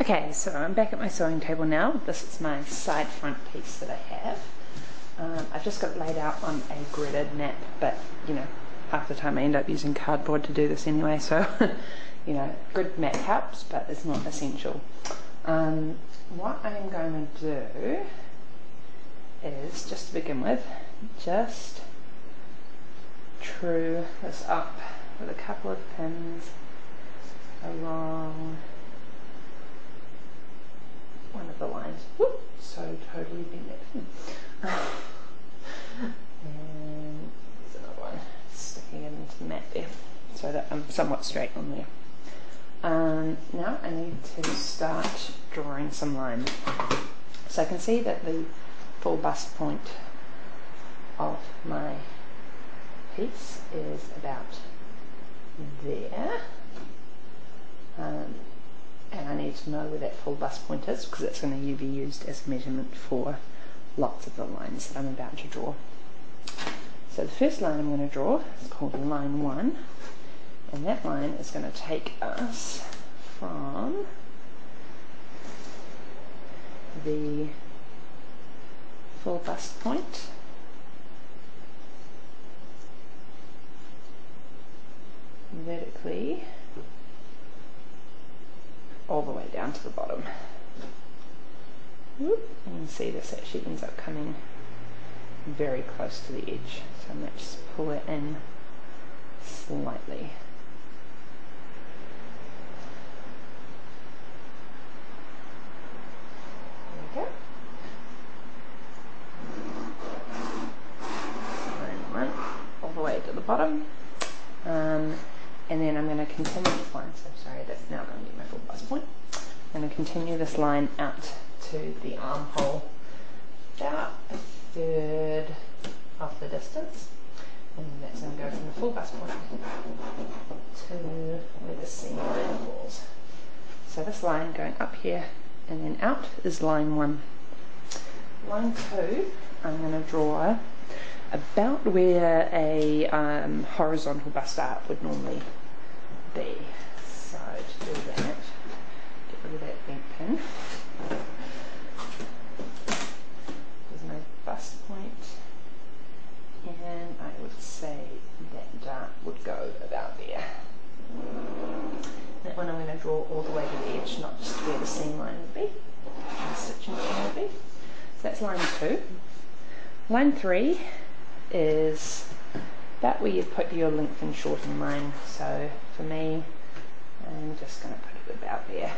Okay, so I'm back at my sewing table now. This is my side front piece that I have. I've just got it laid out on a gridded nap, but you know, half the time I end up using cardboard to do this anyway, so you know, grid mat helps, but it's not essential. What I'm going to do is, just to begin with, just true this up with a couple of pins along one of the lines. Whoop, so totally bent that pin. And there's another one, sticking it into the mat there so that I'm somewhat straight on there. Now I need to start drawing some lines. So I can see that the full bust point of my piece is about there, and I need to know where that full bust point is because it's going to be used as measurement for lots of the lines that I'm about to draw. So the first line I'm going to draw is called line 1, and that line is going to take us from the full bust point vertically all the way down to the bottom. Whoop. You can see this actually ends up coming very close to the edge, so I'm going to just pull it in slightly. There we go. Line 1 all the way to the bottom. And then I'm going to continue this line, so sorry, that's now going to be my full bust point. I'm going to continue this line out to the armhole, about a third of the distance, and that's going to go from the full bust point to where the seam line falls. So this line going up here and then out is line 1. Line 2, I'm going to draw about where a horizontal bust art would normally be. So to do that, get rid of that bent pin. There's no bust point, and I would say that dart would go about there. That one I'm going to draw all the way to the edge, not just where the seam line would be, the stitching line would be. So that's line 2. Line 3 is about where you put your length and shorten line. So for me, I'm just going to put it about there.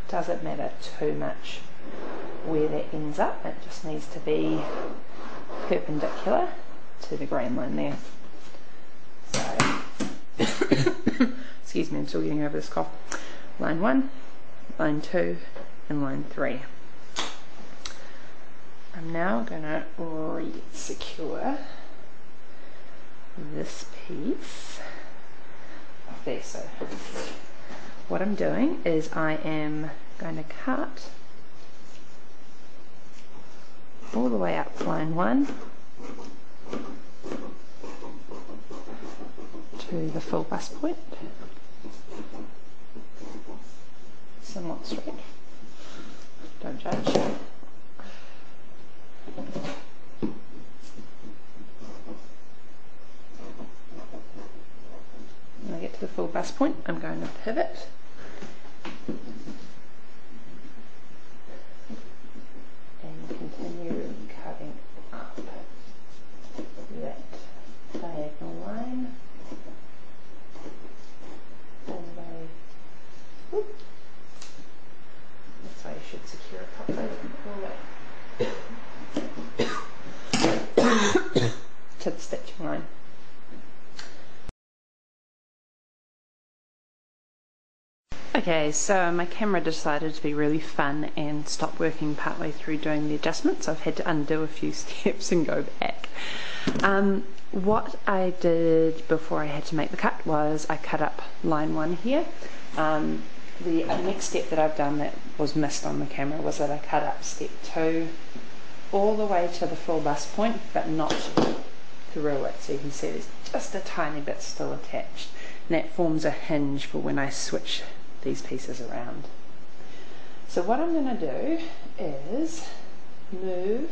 Doesn't matter too much where that ends up, it just needs to be perpendicular to the grain line there. So excuse me, I'm still getting over this cough. Line 1, line 2 and line 3. I'm now going to re-secure this piece there. So what I'm doing is I am going to cut all the way up line 1 to the full bust point, somewhat straight, don't judge. When I get to the full bust point, I'm going to pivot and continue cutting up that diagonal line all the way. Whoop. That's how you should secure it properly all the way to the stitching line. Okay, so my camera decided to be really fun and stop working partway through doing the adjustments. I've had to undo a few steps and go back. What I did before I had to make the cut was I cut up line 1 here. The next step that I've done that was missed on the camera was that I cut up step 2 all the way to the full bust point, but not through it. So you can see there's just a tiny bit still attached, and that forms a hinge for when I switch these pieces around. So what I'm going to do is move,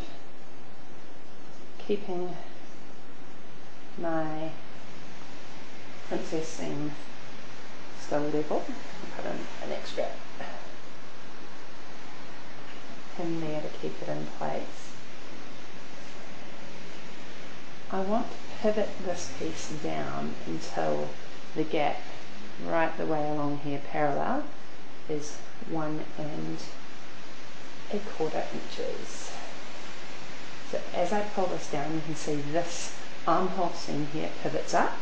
keeping my princess seam still level. Put in an extra pin there to keep it in place. I want to pivot this piece down until the gap right the way along here parallel is 1 1/4 inches. So as I pull this down, you can see this armhole seam here pivots up.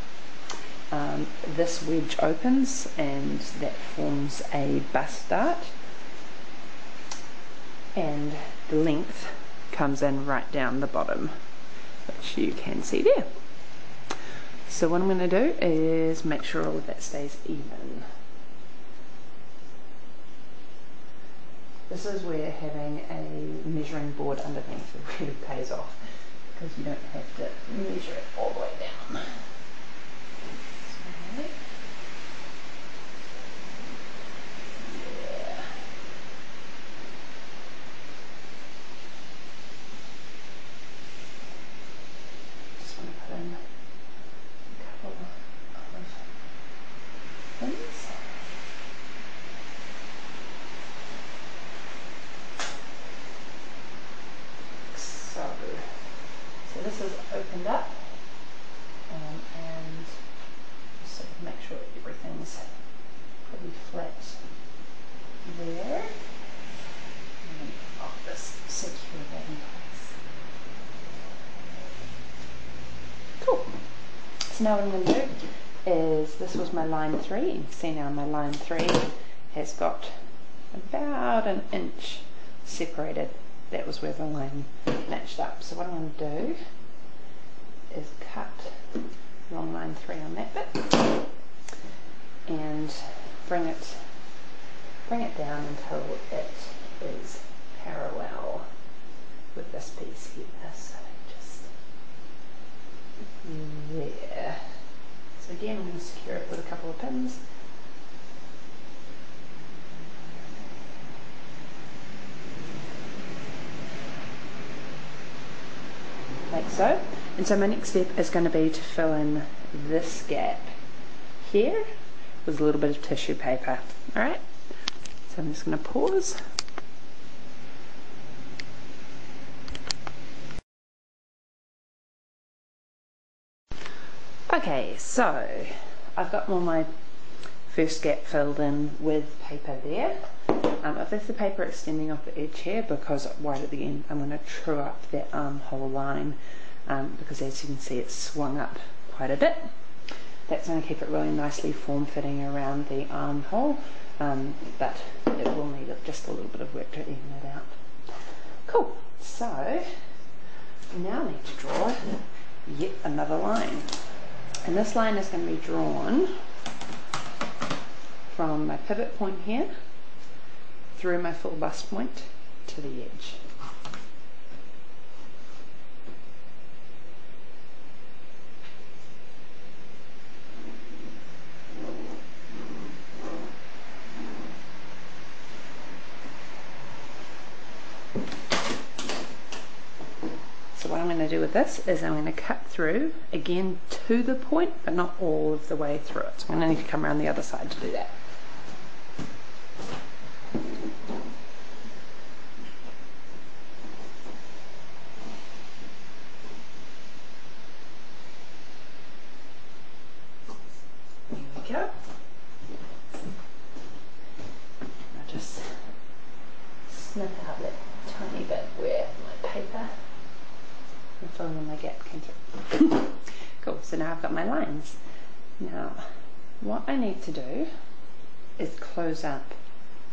This wedge opens and that forms a bust dart, and the length comes in right down the bottom, which you can see there. So what I'm going to do is make sure all of that stays even. This is where having a measuring board underneath really pays off, because you don't have to measure it all the way down. So, yeah. Just want to put in a couple of pins. So this is opened up, and just sort of make sure everything's pretty flat there. And I'll just secure that in place. Cool. So now what I'm going to do is, this was my line 3. You can see now my line 3 has got about 1 inch separated. That was where the line matched up. So what I'm going to do is cut along line 3 on that bit and bring it down until it is parallel with this piece here. So just there. So again, I'm going to secure it with a couple of pins. Like so. And so my next step is going to be to fill in this gap here with a little bit of tissue paper. Alright, so I'm just going to pause. Okay, so I've got all my first gap filled in with paper there. I've left the paper extending off the edge here because right at the end I'm going to true up that armhole line, because as you can see it's swung up quite a bit. That's going to keep it really nicely form-fitting around the armhole, but it will need just a little bit of work to even it out. Cool, so we now need to draw yet another line, and this line is going to be drawn from my pivot point here through my full bust point to the edge. So what I'm going to do with this is I'm going to cut through again to the point, but not all of the way through it. So I'm going to need to come around the other side to do that. Go. I'll just snip out that tiny bit where my paper and filling in my gap came through. Cool, so now I've got my lines. Now what I need to do is close up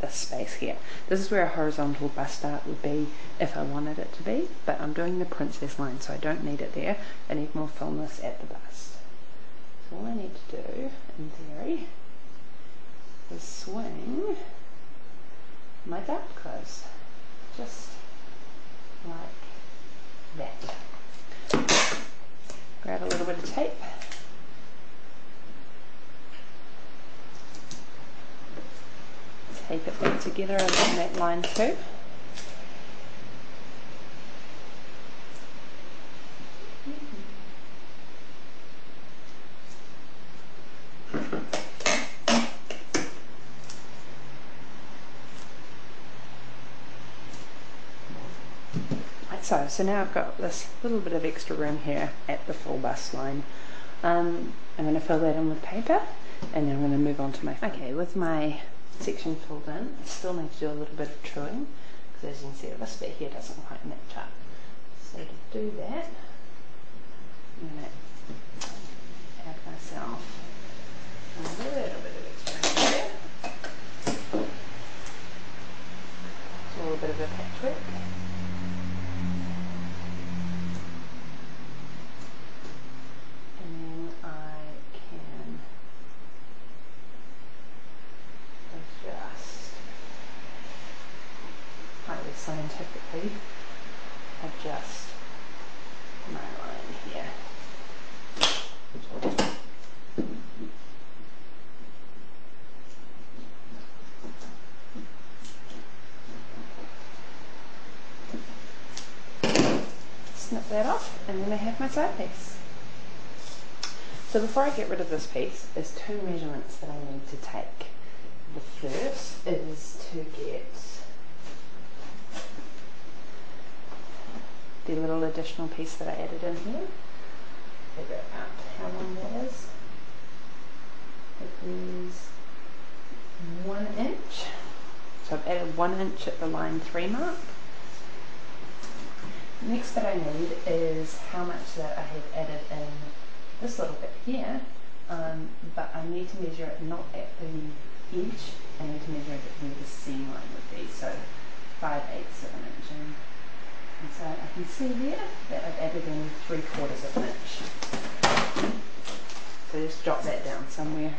this space here. This is where a horizontal bust dart would be if I wanted it to be, but I'm doing the princess line, so I don't need it there. I need more fullness at the bust. So all I need to do, in theory, is swing my dart close, just like that. Grab a little bit of tape. tape it back together along that line too. So now I've got this little bit of extra room here at the full bust line. I'm going to fill that in with paper, and then I'm going to move on to my front. Okay, with my section filled in, I still need to do a little bit of truing, because as you can see this bit here doesn't quite match up. So to do that, I'm going to add myself a little bit of extra here. It's a little bit of a patchwork. Scientifically adjust my line here. Snip that off, and then I have my side piece. So before I get rid of this piece, there's two measurements that I need to take. The first is to get the little additional piece that I added in here. Figure out how long that is. It is 1 inch. So I've added 1 inch at the line 3 mark. Next that I need is how much that I have added in this little bit here, but I need to measure it not at the edge, I need to measure it where the seam line would be, so 5/8 of an inch. And so I can see there that I've added in 3/4 of an inch. So just jot that down somewhere.